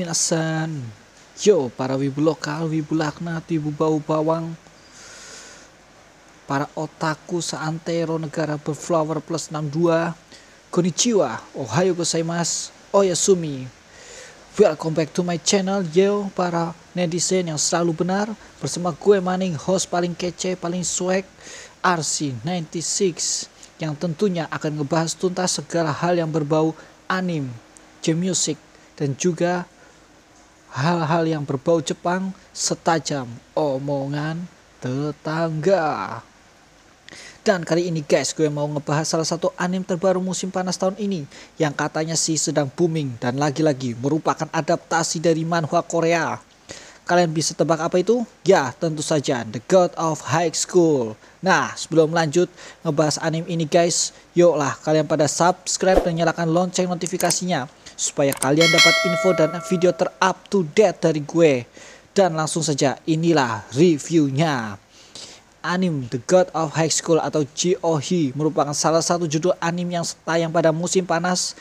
minasan. Yo, para wibu lokal, wibu laknat, wibu bau bawang, para otaku seantero negara berflower plus 62. Konnichiwa, ohayo gozaimasu, oyasumi. Welcome back to my channel, yo, para netizen yang selalu benar. Bersama gue Maning, host paling kece, paling swag, RC96, yang tentunya akan ngebahas tuntas segala hal yang berbau anime, game music, dan juga hal-hal yang berbau Jepang setajam omongan tetangga. Dan kali ini guys, gue mau ngebahas salah satu anime terbaru musim panas tahun ini yang katanya sih sedang booming dan lagi-lagi merupakan adaptasi dari manhwa Korea. Kalian bisa tebak apa itu? Ya, tentu saja The God of High School. Nah, sebelum lanjut ngebahas anime ini guys, yuklah kalian pada subscribe dan nyalakan lonceng notifikasinya supaya kalian dapat info dan video ter-up to date dari gue. Dan langsung saja, inilah reviewnya. Anime The God of High School atau GOH merupakan salah satu judul anime yang tayang pada musim panas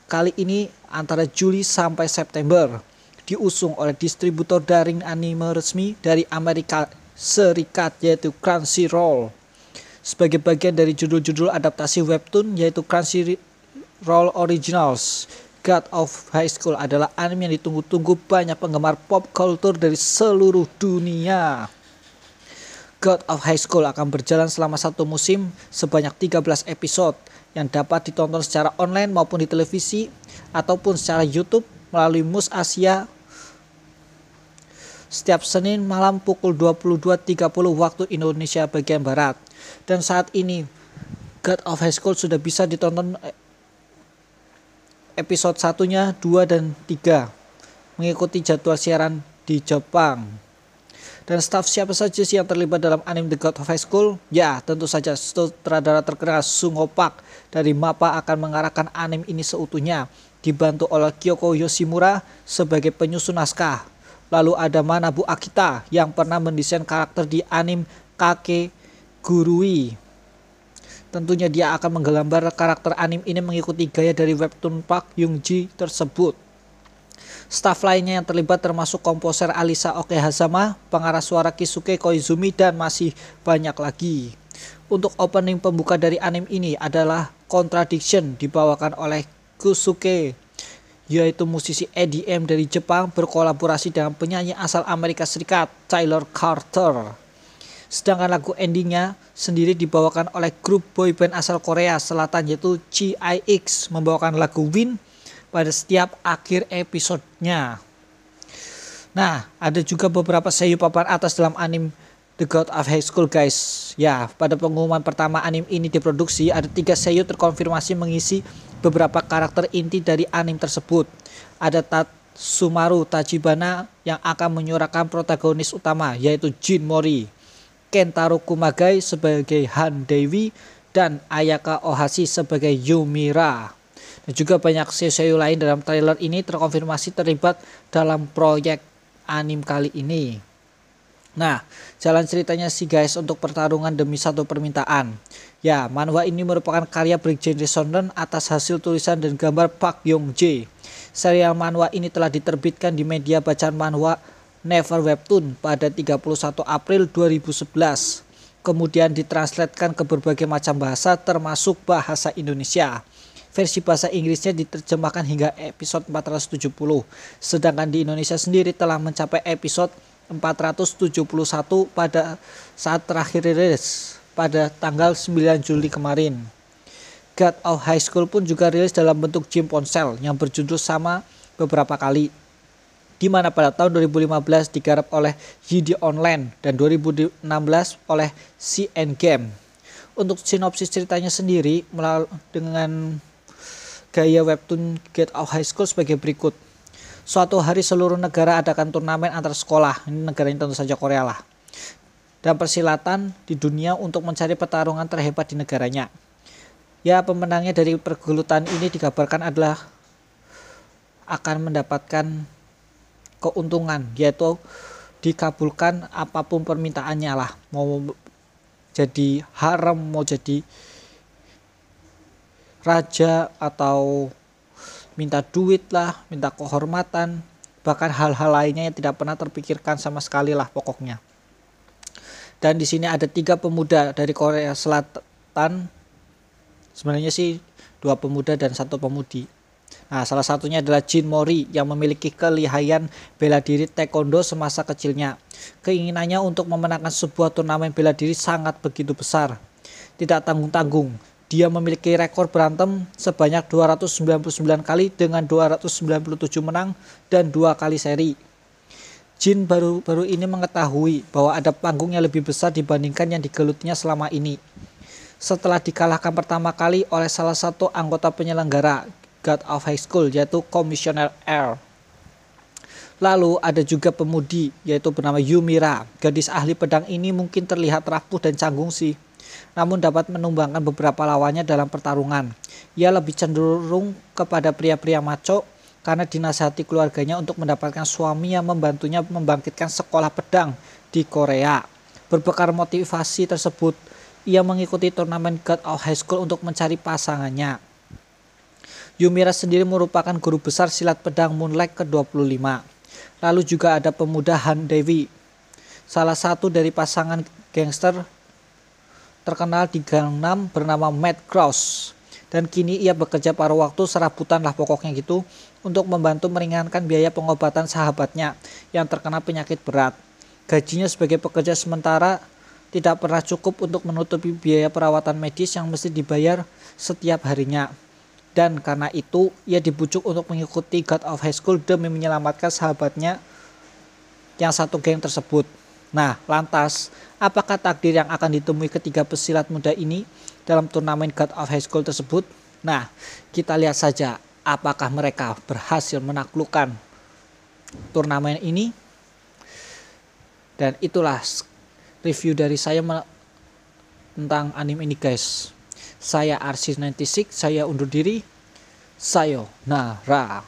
kali ini antara Juli sampai September. Diusung oleh distributor daring anime resmi dari Amerika Serikat yaitu Crunchyroll. Sebagai bagian dari judul-judul adaptasi webtoon yaitu Crunchyroll Originals, God of High School adalah anime yang ditunggu-tunggu banyak penggemar pop culture dari seluruh dunia. God of High School akan berjalan selama satu musim sebanyak 13 episode yang dapat ditonton secara online maupun di televisi ataupun secara YouTube melalui Mus Asia setiap Senin malam pukul 22.30 waktu Indonesia bagian Barat. Dan saat ini God of High School sudah bisa ditonton episode 1-nya, 2 dan 3 mengikuti jadwal siaran di Jepang. Dan staf siapa saja sih yang terlibat dalam anime The God of High School? Ya, tentu saja sutradara terkenal Sung Ho Park dari MAPPA akan mengarahkan anime ini seutuhnya, dibantu oleh Kyoko Yoshimura sebagai penyusun naskah. Lalu ada Manabu Akita yang pernah mendesain karakter di anime Kakegurui. Tentunya dia akan menggambar karakter anime ini mengikuti gaya dari webtoon Park Young-ji tersebut. Staf lainnya yang terlibat termasuk komposer Alisa Okehazama, pengarah suara Kisuke Koizumi, dan masih banyak lagi. Untuk opening pembuka dari anime ini adalah Contradiction dibawakan oleh Kusuke, yaitu musisi EDM dari Jepang berkolaborasi dengan penyanyi asal Amerika Serikat Tyler Carter. Sedangkan lagu endingnya sendiri dibawakan oleh grup boyband asal Korea Selatan yaitu GIX, membawakan lagu Win pada setiap akhir episodenya. Nah, ada juga beberapa seiyuu papan atas dalam anime The God of High School guys. Ya, pada pengumuman pertama anime ini diproduksi, ada 3 seiyuu terkonfirmasi mengisi beberapa karakter inti dari anime tersebut. Ada Tatsumaru Tachibana yang akan menyuarakan protagonis utama yaitu Jin Mori, Kentaro Kumagai sebagai Han Dewi, dan Ayaka Ohashi sebagai Yumira. Dan juga banyak seiyuu lain dalam trailer ini terkonfirmasi terlibat dalam proyek anime kali ini. Nah, jalan ceritanya sih guys untuk pertarungan demi satu permintaan. Ya, manhwa ini merupakan karya bergenre shonen atas hasil tulisan dan gambar Park Young-jae. Serial manhwa ini telah diterbitkan di media bacaan manhwa Never Webtoon pada 31 April 2011. Kemudian ditranslatekan ke berbagai macam bahasa termasuk bahasa Indonesia. Versi bahasa Inggrisnya diterjemahkan hingga episode 470. Sedangkan di Indonesia sendiri telah mencapai episode 471 pada saat terakhir rilis pada tanggal 9 Juli kemarin. God of High School pun juga rilis dalam bentuk game ponsel yang berjudul sama beberapa kali, di mana pada tahun 2015 digarap oleh YD Online dan 2016 oleh CN Game. Untuk sinopsis ceritanya sendiri dengan gaya webtoon God of High School sebagai berikut. Suatu hari seluruh negara adakan turnamen antar sekolah, ini negaranya tentu saja Korea lah, dan persilatan di dunia untuk mencari pertarungan terhebat di negaranya. Ya, pemenangnya dari pergelutan ini dikabarkan adalah akan mendapatkan keuntungan, yaitu dikabulkan apapun permintaannya lah, mau jadi harem, mau jadi raja, atau minta duit lah, minta kehormatan, bahkan hal-hal lainnya yang tidak pernah terpikirkan sama sekali lah pokoknya. Dan di sini ada 3 pemuda dari Korea Selatan, sebenarnya sih 2 pemuda dan 1 pemudi. Nah, salah satunya adalah Jin Mori yang memiliki kelihayan bela diri taekwondo semasa kecilnya. Keinginannya untuk memenangkan sebuah turnamen bela diri sangat begitu besar. Tidak tanggung-tanggung, dia memiliki rekor berantem sebanyak 299 kali dengan 297 menang dan 2 kali seri. Jin baru-baru ini mengetahui bahwa ada panggung yang lebih besar dibandingkan yang digelutinya selama ini. Setelah dikalahkan pertama kali oleh salah satu anggota penyelenggara God of High School, yaitu Komisioner R. Lalu ada juga pemudi yaitu bernama Yumira. Gadis ahli pedang ini mungkin terlihat rapuh dan canggung sih, namun dapat menumbangkan beberapa lawannya dalam pertarungan. Ia lebih cenderung kepada pria-pria maco karena dinasihati keluarganya untuk mendapatkan suami yang membantunya membangkitkan sekolah pedang di Korea. Berbekal motivasi tersebut, ia mengikuti turnamen God of High School untuk mencari pasangannya. Yumira sendiri merupakan guru besar silat pedang Moonlight ke-25. Lalu juga ada pemuda Han Dewi, salah satu dari pasangan gangster terkenal di Gangnam bernama Matt Krause. Dan kini ia bekerja paruh waktu serabutan lah pokoknya gitu untuk membantu meringankan biaya pengobatan sahabatnya yang terkena penyakit berat. Gajinya sebagai pekerja sementara tidak pernah cukup untuk menutupi biaya perawatan medis yang mesti dibayar setiap harinya. Dan karena itu ia dibujuk untuk mengikuti God of High School demi menyelamatkan sahabatnya yang satu geng tersebut. Nah, lantas apakah takdir yang akan ditemui ketiga pesilat muda ini dalam turnamen God of High School tersebut? Nah, kita lihat saja apakah mereka berhasil menaklukkan turnamen ini. Dan itulah review dari saya tentang anime ini guys. Saya Arsis96, saya undur diri. Sayonara.